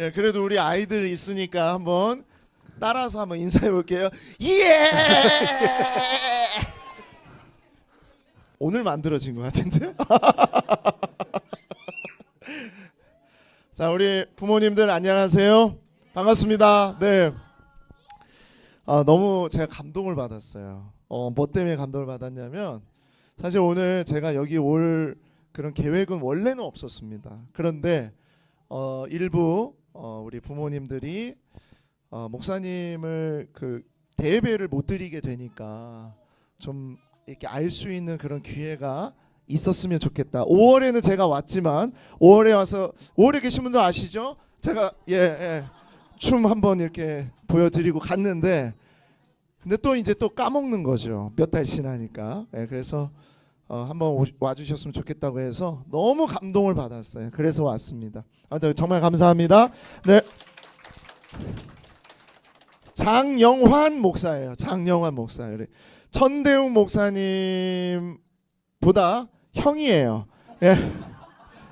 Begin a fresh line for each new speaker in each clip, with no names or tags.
예, 그래도 우리 아이들 있으니까 한번 따라서 한번 인사해 볼게요. 예! 오늘 만들어진 것 같은데? 자, 우리 부모님들 안녕하세요. 반갑습니다. 네. 너무 제가 감동을 받았어요. 뭐 때문에 감동을 받았냐면 사실 오늘 제가 여기 올 그런 계획은 원래는 없었습니다. 그런데 일부 우리 부모님들이 목사님을 그 대예배를 못 드리게 되니까 좀 이렇게 알 수 있는 그런 기회가 있었으면 좋겠다. 5월에는 제가 왔지만 5월에 와서 5월에 계신 분들 아시죠? 제가 춤 한번 이렇게 보여드리고 갔는데 근데 또 이제 또 까먹는 거죠. 몇 달 지나니까. 그래서 한번 와주셨으면 좋겠다고 해서 너무 감동을 받았어요. 그래서 왔습니다. 아무튼 정말 감사합니다. 네, 장영환 목사예요. 장영환 목사. 천대웅 목사님보다 형이에요. 예.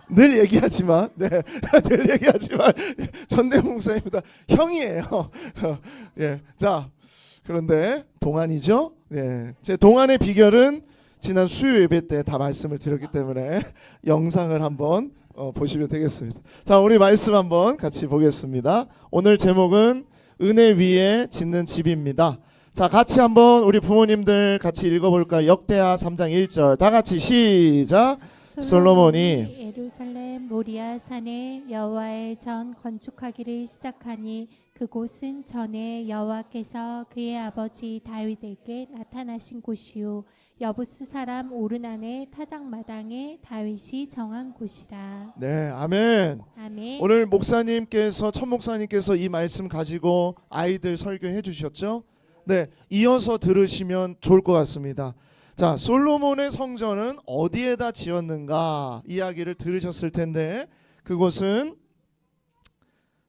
늘 얘기하지만, 늘 얘기하지만 천대웅 목사님보다 형이에요. 예, 자, 그런데 동안이죠. 예, 제 동안의 비결은 지난 수요 예배 때 다 말씀을 드렸기 때문에 영상을 한번 보시면 되겠습니다. 자, 우리 말씀 한번 같이 보겠습니다. 오늘 제목은 은혜 위에 짓는 집입니다. 자, 같이 한번 우리 부모님들 같이 읽어볼까요? 역대하 3장 1절 다 같이 시작. 솔로몬이
예루살렘 모리아 산에 여호와의 전 건축하기를 시작하니 그곳은 전에 여호와께서 그의 아버지 다윗에게 나타나신 곳이요 여부스 사람 오르난의 타작마당에 다윗이 정한 곳이라.
네, 아멘.
아멘.
오늘 목사님께서 천 목사님께서 이 말씀 가지고 아이들 설교해 주셨죠? 네, 이어서 들으시면 좋을 것 같습니다. 자, 솔로몬의 성전은 어디에다 지었는가 이야기를 들으셨을 텐데 그곳은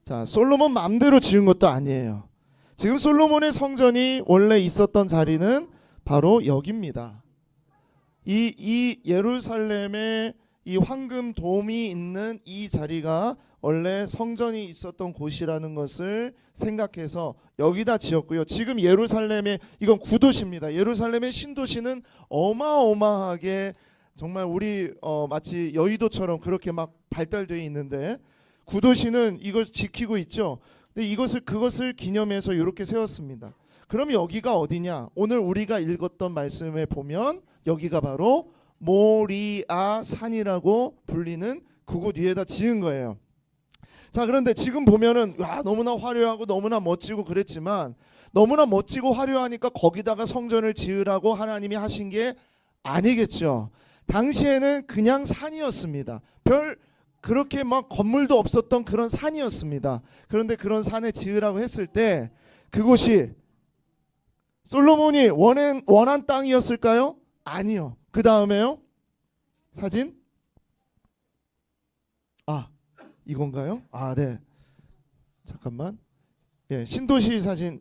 자, 솔로몬 마음대로 지은 것도 아니에요. 지금 솔로몬의 성전이 원래 있었던 자리는 바로 여기입니다. 이 예루살렘의 이 황금 돔이 있는 이 자리가 원래 성전이 있었던 곳이라는 것을 생각해서 여기다 지었고요. 지금 예루살렘의 이건 구도시입니다. 예루살렘의 신도시는 어마어마하게 정말 우리 마치 여의도처럼 그렇게 막 발달되어 있는데 구도시는 이걸 지키고 있죠. 근데 그것을 기념해서 이렇게 세웠습니다. 그럼 여기가 어디냐? 오늘 우리가 읽었던 말씀에 보면 여기가 바로 모리아 산이라고 불리는 그곳 위에다 지은 거예요. 자, 그런데 지금 보면은 너무나 화려하고 너무나 멋지고 그랬지만 너무나 멋지고 화려하니까 거기다가 성전을 지으라고 하나님이 하신 게 아니겠죠. 당시에는 그냥 산이었습니다. 별 그렇게 막 건물도 없었던 그런 산이었습니다. 그런데 그런 산에 지으라고 했을 때 그곳이 솔로몬이 원한 땅이었을까요? 아니요. 그 다음에요. 사진. 이건가요? 네. 잠깐만. 예, 신도시 사진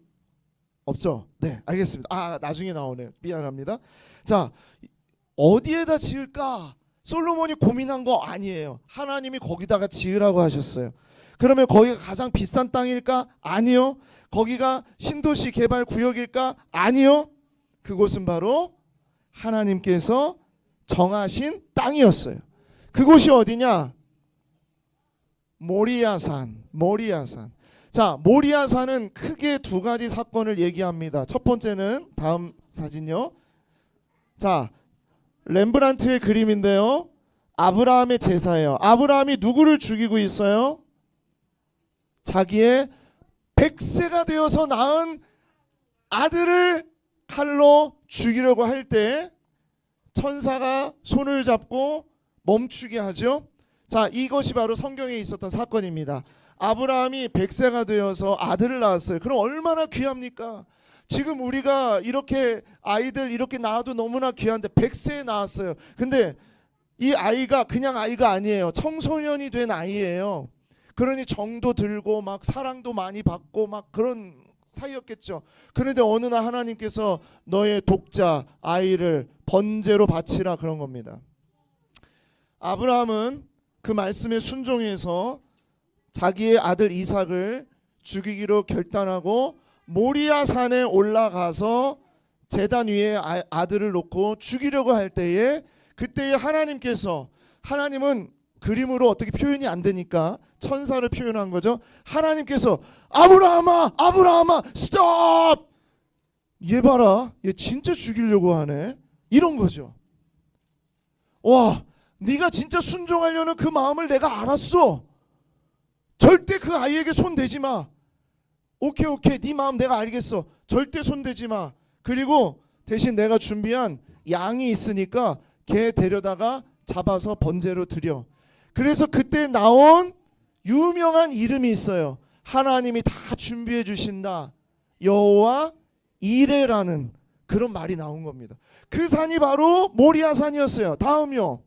없죠? 네, 알겠습니다. 나중에 나오네요. 미안합니다. 자, 어디에다 지을까? 솔로몬이 고민한 거 아니에요. 하나님이 거기다가 지으라고 하셨어요. 그러면 거기가 가장 비싼 땅일까? 아니요. 거기가 신도시 개발 구역일까? 아니요. 그곳은 바로 하나님께서 정하신 땅이었어요. 그곳이 어디냐? 모리아산. 자, 모리아산은 크게 두 가지 사건을 얘기합니다. 첫 번째는 다음 사진요. 자, 렘브란트의 그림인데요. 아브라함의 제사예요. 아브라함이 누구를 죽이고 있어요? 자기의 100세가 되어서 낳은 아들을 칼로 죽이려고 할 때 천사가 손을 잡고 멈추게 하죠. 자, 이것이 바로 성경에 있었던 사건입니다. 아브라함이 100세가 되어서 아들을 낳았어요. 그럼 얼마나 귀합니까? 지금 우리가 이렇게 아이들 이렇게 낳아도 너무나 귀한데 100세에 낳았어요. 근데 이 아이가 그냥 아이가 아니에요. 청소년이 된 아이예요. 그러니 정도 들고 막 사랑도 많이 받고 막 그런 사이였겠죠. 그런데 어느 날 하나님께서 너의 독자 아이를 번제로 바치라 그런 겁니다. 아브라함은 그 말씀에 순종해서 자기의 아들 이삭을 죽이기로 결단하고 모리아 산에 올라가서 제단 위에 아들을 놓고 죽이려고 할 때에 그때에 하나님은 그림으로 어떻게 표현이 안 되니까 천사를 표현한 거죠. 하나님께서 아브라함아 스톱! 얘 봐라, 얘 진짜 죽이려고 하네, 이런 거죠. 와, 네가 진짜 순종하려는 그 마음을 내가 알았어. 절대 그 아이에게 손 대지 마. 오케이 네 마음 내가 알겠어. 절대 손 대지 마. 그리고 대신 내가 준비한 양이 있으니까 걔 데려다가 잡아서 번제로 드려. 그래서 그때 나온 유명한 이름이 있어요. 하나님이 다 준비해 주신다, 여호와 이레라는 그런 말이 나온 겁니다. 그 산이 바로 모리아 산이었어요. 다음이요,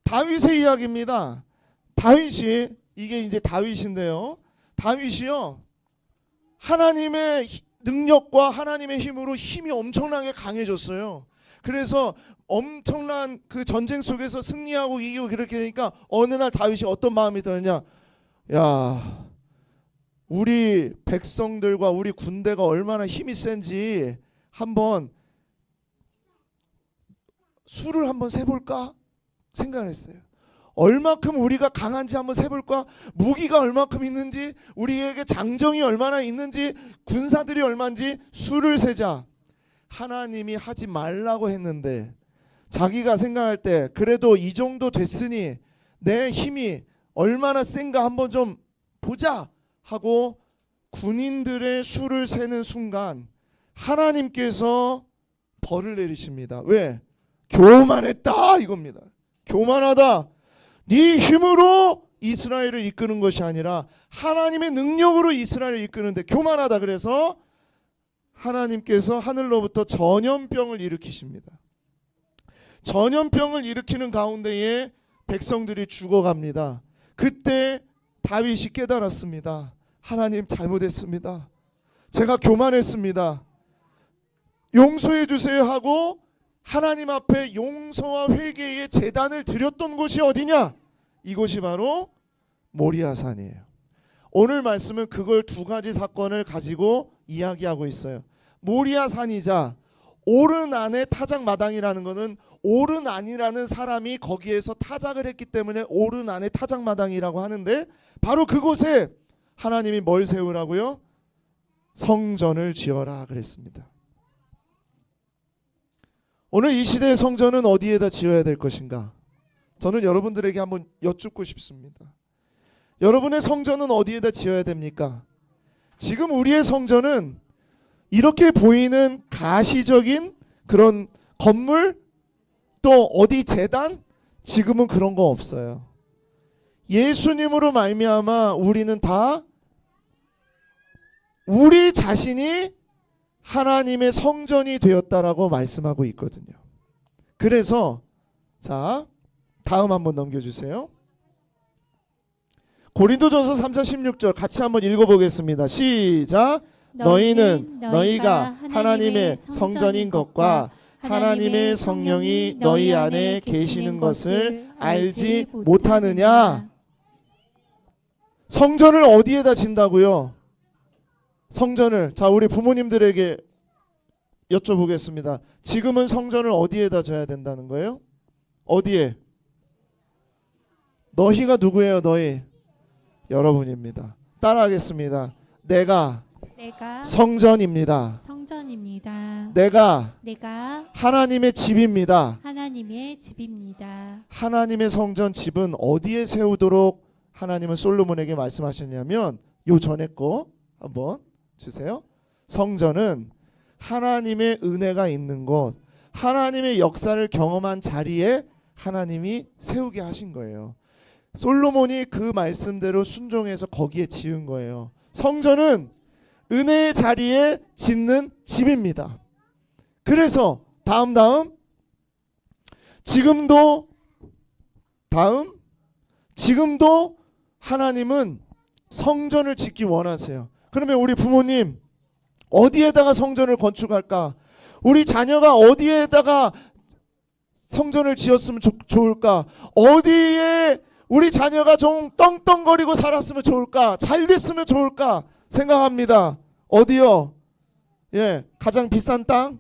다윗의 이야기입니다. 다윗이, 이게 이제 다윗인데요, 다윗이요 하나님의 능력과 하나님의 힘으로 힘이 엄청나게 강해졌어요. 그래서 엄청난 그 전쟁 속에서 승리하고 이기고 그렇게 되니까 어느 날 다윗이 어떤 마음이 들었냐, 야, 우리 백성들과 우리 군대가 얼마나 힘이 센지 한번 수를 한번 세볼까 생각을 했어요. 얼마큼 우리가 강한지 한번 세볼까? 무기가 얼마큼 있는지, 우리에게 장정이 얼마나 있는지, 군사들이 얼마인지 수를 세자. 하나님이 하지 말라고 했는데 자기가 생각할 때 그래도 이 정도 됐으니 내 힘이 얼마나 센가 한번 좀 보자 하고 군인들의 수를 세는 순간 하나님께서 벌을 내리십니다. 왜? 교만했다 이겁니다. 교만하다. 네 힘으로 이스라엘을 이끄는 것이 아니라 하나님의 능력으로 이스라엘을 이끄는데 교만하다. 그래서 하나님께서 하늘로부터 전염병을 일으키십니다. 전염병을 일으키는 가운데에 백성들이 죽어갑니다. 그때 다윗이 깨달았습니다. 하나님, 잘못했습니다. 제가 교만했습니다. 용서해 주세요 하고 하나님 앞에 용서와 회개의 제단을 드렸던 곳이 어디냐? 이곳이 바로 모리아산이에요. 오늘 말씀은 그걸 두 가지 사건을 가지고 이야기하고 있어요. 모리아산이자 오르난의 타작마당이라는 것은 오르난이라는 사람이 거기에서 타작을 했기 때문에 오르난의 타작마당이라고 하는데, 바로 그곳에 하나님이 뭘 세우라고요? 성전을 지어라 그랬습니다. 오늘 이 시대의 성전은 어디에다 지어야 될 것인가? 저는 여러분들에게 한번 여쭙고 싶습니다. 여러분의 성전은 어디에다 지어야 됩니까? 지금 우리의 성전은 이렇게 보이는 가시적인 그런 건물, 또 어디 제단, 지금은 그런 거 없어요. 예수님으로 말미암아 우리는 다 우리 자신이 하나님의 성전이 되었다라고 말씀하고 있거든요. 그래서 자, 다음 한번 넘겨주세요. 고린도전서 3장 16절 같이 한번 읽어보겠습니다. 시작. 너희는 너희가 하나님의 성전인 것과 하나님의 성령이 너희 안에 계시는 것을 알지 못하느냐? 성전을 어디에다 진다고요? 성전을, 자, 우리 부모님들에게 여쭤보겠습니다. 지금은 성전을 어디에다 져야 된다는 거예요? 어디에? 너희가 누구예요? 너희? 여러분입니다. 따라하겠습니다. 내가 성전입니다. 내가 하나님의 집입니다. 하나님의 성전 집은 어디에 세우도록 하나님은 솔로몬에게 말씀하셨냐면, 요 전에 거 한번 주세요. 성전은 하나님의 은혜가 있는 곳, 하나님의 역사를 경험한 자리에 하나님이 세우게 하신 거예요. 솔로몬이 그 말씀대로 순종해서 거기에 지은 거예요. 성전은 은혜의 자리에 짓는 집입니다. 그래서 지금도 하나님은 성전을 짓기 원하세요. 그러면 우리 부모님 어디에다가 성전을 건축할까? 우리 자녀가 어디에다가 성전을 지었으면 좋을까? 어디에 우리 자녀가 좀 떵떵거리고 살았으면 좋을까? 잘 됐으면 좋을까? 생각합니다. 어디요? 예, 가장 비싼 땅?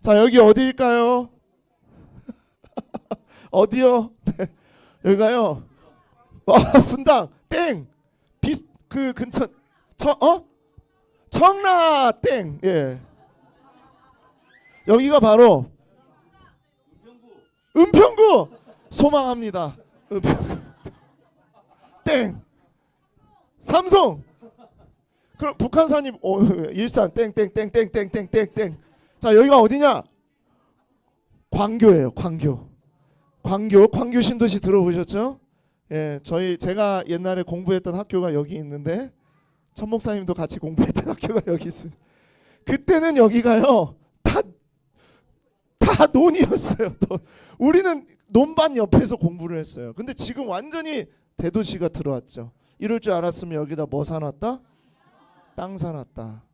자, 여기 어디일까요? 어디요? 네, 여기가요. 분당 땡. 그 근처 청라 땡. 예. 여기가 바로 은평구. 소망합니다. 은평구. 땡. 삼성. 그럼 북한산이 일산 땡땡땡땡땡땡땡땡. 자, 여기가 어디냐? 광교예요. 광교 신도시 들어보셨죠? 예, 제가 옛날에 공부했던 학교가 여기 있는데 천 목사님도 같이 공부했던 학교가 여기 있습니다. 그때는 여기가요 다 논이었어요. 우리는 논반 옆에서 공부를 했어요. 근데 지금 완전히 대도시가 들어왔죠. 이럴 줄 알았으면 여기다 뭐 사놨다? 땅 사놨다.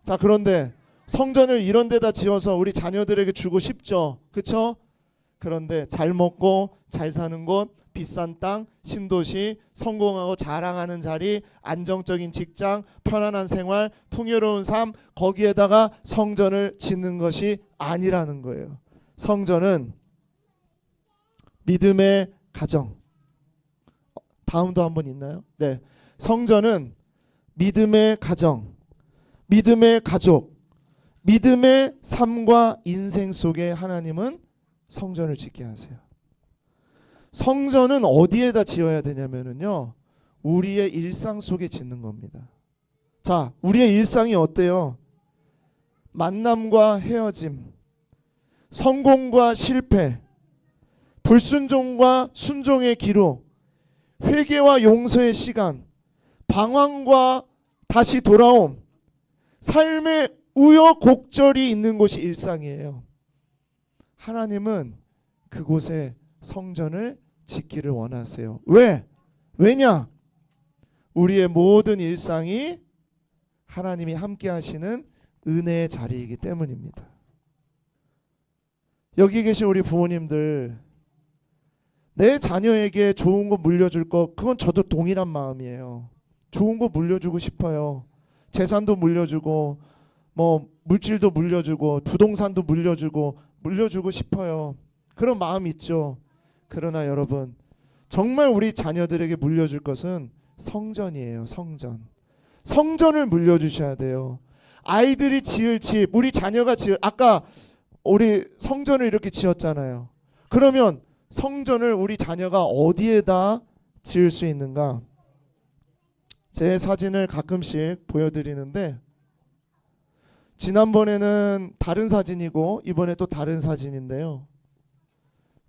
자, 그런데 성전을 이런 데다 지어서 우리 자녀들에게 주고 싶죠. 그렇죠? 그런데 잘 먹고 잘 사는 곳, 비싼 땅, 신도시, 성공하고 자랑하는 자리, 안정적인 직장, 편안한 생활, 풍요로운 삶, 거기에다가 성전을 짓는 것이 아니라는 거예요. 성전은 믿음의 가정. 다음도 한번 있나요? 네. 성전은 믿음의 가정, 믿음의 가족, 믿음의 삶과 인생 속에 하나님은 성전을 짓게 하세요. 성전은 어디에다 지어야 되냐면요, 우리의 일상 속에 짓는 겁니다. 자, 우리의 일상이 어때요? 만남과 헤어짐, 성공과 실패, 불순종과 순종의 기로, 회개와 용서의 시간, 방황과 다시 돌아옴, 삶의 우여곡절이 있는 곳이 일상이에요. 하나님은 그곳에 성전을 짓기를 원하세요. 왜냐? 우리의 모든 일상이 하나님이 함께 하시는 은혜의 자리이기 때문입니다. 여기 계신 우리 부모님들, 내 자녀에게 좋은 거 물려줄 거, 그건 저도 동일한 마음이에요. 좋은 거 물려주고 싶어요. 재산도 물려주고, 뭐 물질도 물려주고, 부동산도 물려주고 싶어요. 그런 마음 있죠. 그러나 여러분, 정말 우리 자녀들에게 물려줄 것은 성전이에요. 성전을 물려주셔야 돼요. 아이들이 지을 집, 우리 자녀가 아까 우리 성전을 이렇게 지었잖아요. 그러면 성전을 우리 자녀가 어디에다 지을 수 있는가? 제 사진을 가끔씩 보여드리는데, 지난번에는 다른 사진이고 이번에 또 다른 사진인데요.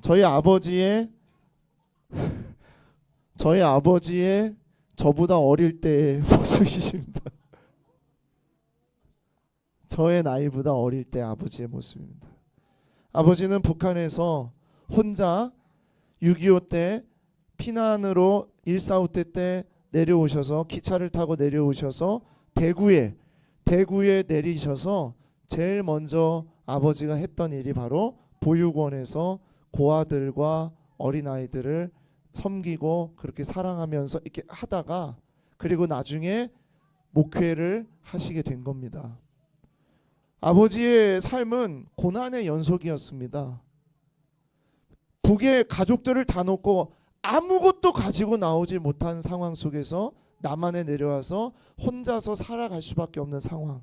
저희 아버지의 저보다 어릴 때의 모습이십니다. 저의 나이보다 어릴 때 아버지의 모습입니다. 아버지는 북한에서 혼자 6.25 때 피난으로 1.4.5 때 내려오셔서 기차를 타고 내려오셔서 대구에 내리셔서 제일 먼저 아버지가 했던 일이 바로 보육원에서 고아들과 어린아이들을 섬기고 그렇게 사랑하면서 이렇게 하다가, 그리고 나중에 목회를 하시게 된 겁니다. 아버지의 삶은 고난의 연속이었습니다. 북의 가족들을 다 놓고 아무것도 가지고 나오지 못한 상황 속에서 남한에 내려와서 혼자서 살아갈 수밖에 없는 상황,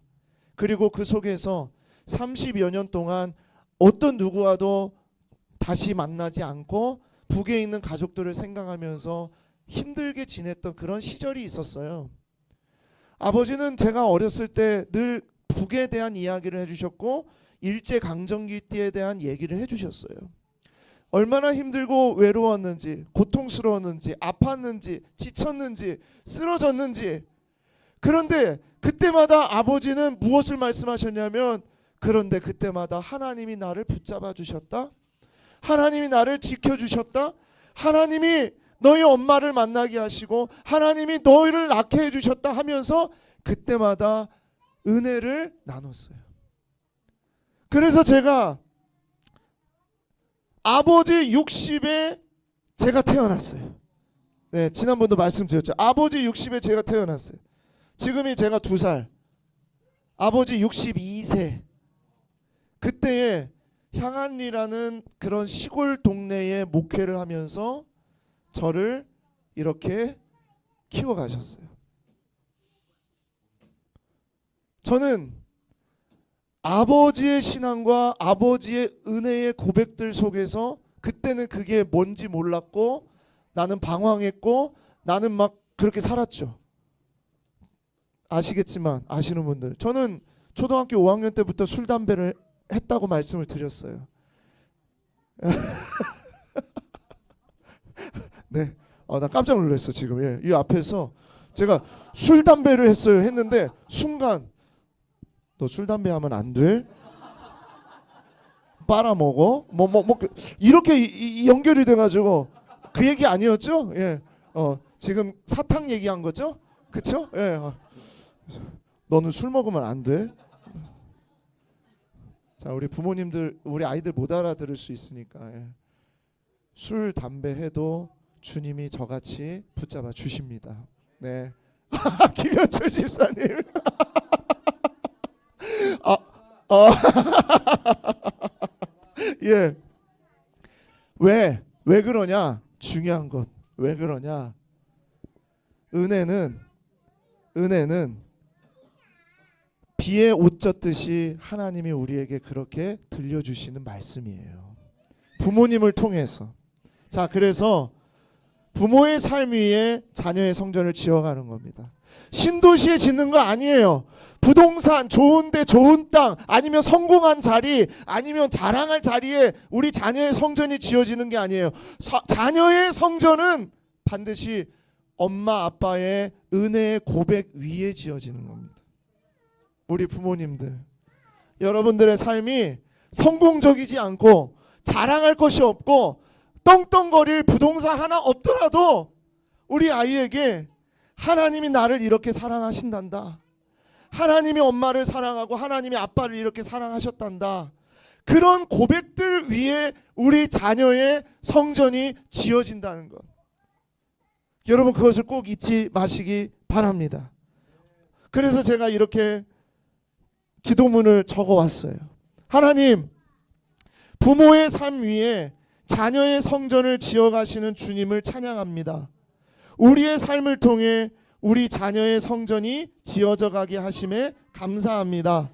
그리고 그 속에서 30여 년 동안 어떤 누구와도 다시 만나지 않고 북에 있는 가족들을 생각하면서 힘들게 지냈던 그런 시절이 있었어요. 아버지는 제가 어렸을 때 늘 북에 대한 이야기를 해주셨고 일제강점기 때에 대한 얘기를 해주셨어요. 얼마나 힘들고 외로웠는지, 고통스러웠는지, 아팠는지, 지쳤는지, 쓰러졌는지. 그런데 그때마다 아버지는 무엇을 말씀하셨냐면, 그런데 그때마다 하나님이 나를 붙잡아 주셨다, 하나님이 나를 지켜주셨다, 하나님이 너희 엄마를 만나게 하시고 하나님이 너희를 낳게 해주셨다 하면서 그때마다 은혜를 나눴어요. 그래서 제가 아버지 60에 제가 태어났어요. 네, 지난번도 말씀드렸죠. 아버지 60에 제가 태어났어요. 지금이 제가 2살. 아버지 62세. 그때에 향안리라는 그런 시골 동네에 목회를 하면서 저를 이렇게 키워가셨어요. 저는 아버지의 신앙과 아버지의 은혜의 고백들 속에서 그때는 그게 뭔지 몰랐고 나는 방황했고 나는 막 그렇게 살았죠. 아시겠지만 아시는 분들, 저는 초등학교 5학년 때부터 술 담배를 했다고 말씀을 드렸어요. 네, 나 깜짝 놀랐어 지금. 예, 이 앞에서 제가 술 담배를 했어요 했는데 순간 너 술 담배 하면 안 돼. 빨아먹어. 이렇게 연결이 돼가지고 그 얘기 아니었죠? 예, 지금 사탕 얘기한 거죠? 그렇죠? 예, 너는 술 먹으면 안 돼. 자, 우리 부모님들, 우리 아이들 못 알아들을 수 있으니까 예. 술, 담배 해도 주님이 저같이 붙잡아 주십니다. 네, 김현철 집사님. 예. 왜 그러냐? 중요한 것. 왜 그러냐? 은혜는 비에 옷 젖듯이 하나님이 우리에게 그렇게 들려주시는 말씀이에요. 부모님을 통해서. 자, 그래서 부모의 삶 위에 자녀의 성전을 지어가는 겁니다. 신도시에 짓는 거 아니에요. 부동산, 좋은데 좋은 땅, 아니면 성공한 자리, 아니면 자랑할 자리에 우리 자녀의 성전이 지어지는 게 아니에요. 자녀의 성전은 반드시 엄마 아빠의 은혜의 고백 위에 지어지는 겁니다. 우리 부모님들, 여러분들의 삶이 성공적이지 않고 자랑할 것이 없고 떵떵거릴 부동산 하나 없더라도 우리 아이에게 하나님이 나를 이렇게 사랑하신단다, 하나님이 엄마를 사랑하고 하나님이 아빠를 이렇게 사랑하셨단다, 그런 고백들 위에 우리 자녀의 성전이 지어진다는 것, 여러분 그것을 꼭 잊지 마시기 바랍니다. 그래서 제가 이렇게 기도문을 적어왔어요. 하나님, 부모의 삶 위에 자녀의 성전을 지어가시는 주님을 찬양합니다. 우리의 삶을 통해 우리 자녀의 성전이 지어져 가게 하심에 감사합니다.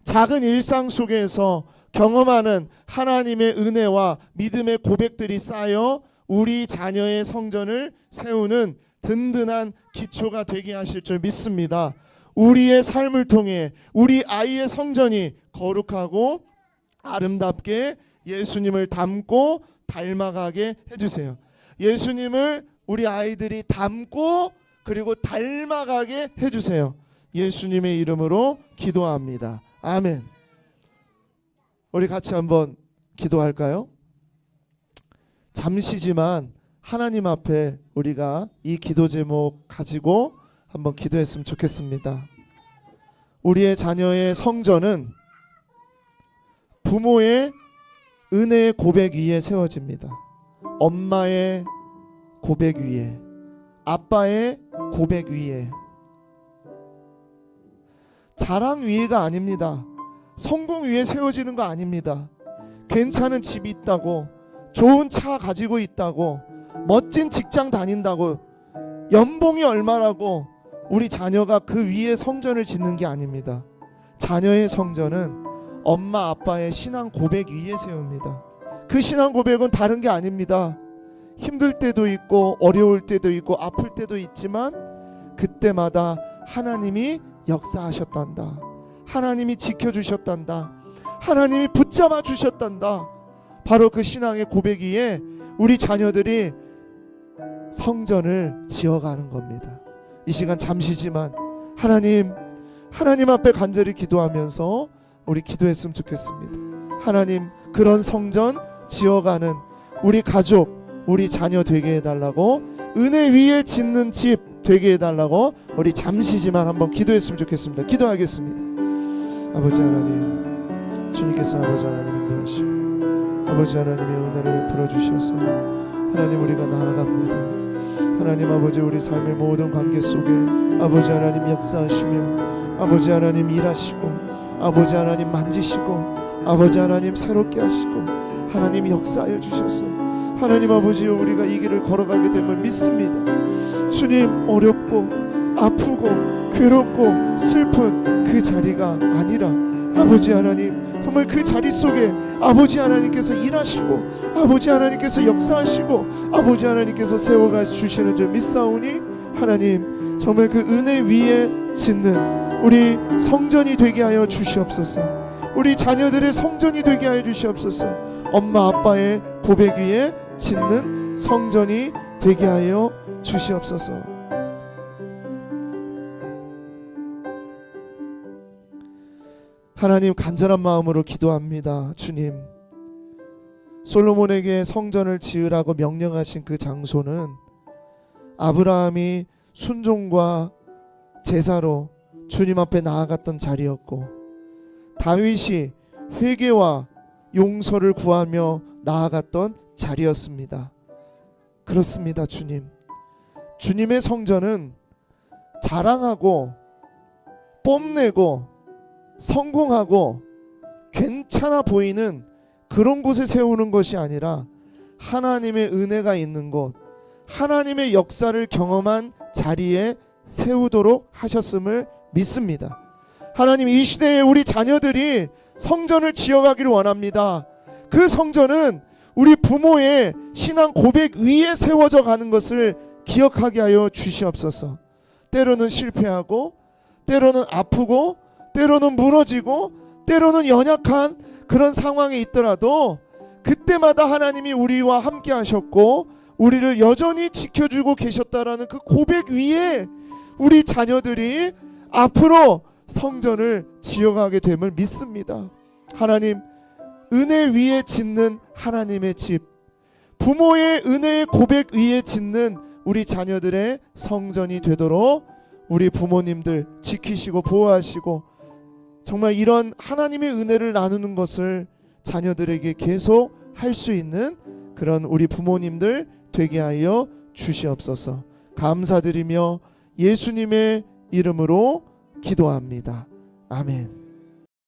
작은 일상 속에서 경험하는 하나님의 은혜와 믿음의 고백들이 쌓여 우리 자녀의 성전을 세우는 든든한 기초가 되게 하실 줄 믿습니다. 우리의 삶을 통해 우리 아이의 성전이 거룩하고 아름답게 예수님을 닮고 닮아가게 해주세요. 예수님을 우리 아이들이 닮고 그리고 닮아가게 해주세요. 예수님의 이름으로 기도합니다. 아멘. 우리 같이 한번 기도할까요? 잠시지만 하나님 앞에 우리가 이 기도 제목 가지고 한번 기도했으면 좋겠습니다. 우리의 자녀의 성전은 부모의 은혜의 고백 위에 세워집니다. 엄마의 고백 위에, 아빠의 고백 위에, 자랑 위에가 아닙니다. 성공 위에 세워지는 거 아닙니다. 괜찮은 집이 있다고, 좋은 차 가지고 있다고, 멋진 직장 다닌다고, 연봉이 얼마라고 우리 자녀가 그 위에 성전을 짓는 게 아닙니다. 자녀의 성전은 엄마 아빠의 신앙 고백 위에 세웁니다. 그 신앙 고백은 다른 게 아닙니다. 힘들 때도 있고 어려울 때도 있고 아플 때도 있지만 그때마다 하나님이 역사하셨단다, 하나님이 지켜주셨단다, 하나님이 붙잡아 주셨단다. 바로 그 신앙의 고백 위에 우리 자녀들이 성전을 지어가는 겁니다. 이 시간 잠시지만 하나님 앞에 간절히 기도하면서 우리 기도했으면 좋겠습니다. 하나님, 그런 성전 지어가는 우리 가족, 우리 자녀 되게 해달라고, 은혜 위에 짓는 집 되게 해달라고 우리 잠시지만 한번 기도했으면 좋겠습니다. 기도하겠습니다. 아버지 하나님, 주님께서 아버지 하나님 인도하시고 아버지 하나님의 은혜를 베풀어 주셔서 하나님 우리가 나아갑니다. 하나님 아버지 우리 삶의 모든 관계 속에 아버지 하나님 역사하시며 아버지 하나님 일하시고 아버지 하나님 만지시고 아버지 하나님 새롭게 하시고 하나님 역사하여 주셔서 하나님 아버지 우리가 이 길을 걸어가게 됨을 믿습니다. 주님 어렵고 아프고 괴롭고 슬픈 그 자리가 아니라 아버지 하나님 정말 그 자리 속에 아버지 하나님께서 일하시고 아버지 하나님께서 역사하시고 아버지 하나님께서 세워가 주시는 줄 믿사오니 하나님 정말 그 은혜 위에 짓는 우리 성전이 되게 하여 주시옵소서. 우리 자녀들의 성전이 되게 하여 주시옵소서. 엄마 아빠의 고백 위에 짓는 성전이 되게 하여 주시옵소서. 하나님 간절한 마음으로 기도합니다. 주님 솔로몬에게 성전을 지으라고 명령하신 그 장소는 아브라함이 순종과 제사로 주님 앞에 나아갔던 자리였고 다윗이 회개와 용서를 구하며 나아갔던 자리였습니다. 그렇습니다. 주님 주님의 성전은 자랑하고 뽐내고 성공하고 괜찮아 보이는 그런 곳에 세우는 것이 아니라 하나님의 은혜가 있는 곳 하나님의 역사를 경험한 자리에 세우도록 하셨음을 믿습니다. 하나님 이 시대에 우리 자녀들이 성전을 지어가기를 원합니다. 그 성전은 우리 부모의 신앙 고백 위에 세워져 가는 것을 기억하게 하여 주시옵소서. 때로는 실패하고 때로는 아프고 때로는 무너지고 때로는 연약한 그런 상황에 있더라도 그때마다 하나님이 우리와 함께 하셨고 우리를 여전히 지켜주고 계셨다라는 그 고백 위에 우리 자녀들이 앞으로 성전을 지어가게 됨을 믿습니다. 하나님 은혜 위에 짓는 하나님의 집 부모의 은혜의 고백 위에 짓는 우리 자녀들의 성전이 되도록 우리 부모님들 지키시고 보호하시고 정말 이런 하나님의 은혜를 나누는 것을 자녀들에게 계속 할 수 있는 그런 우리 부모님들 되게 하여 주시옵소서. 감사드리며 예수님의 이름으로 기도합니다. 아멘.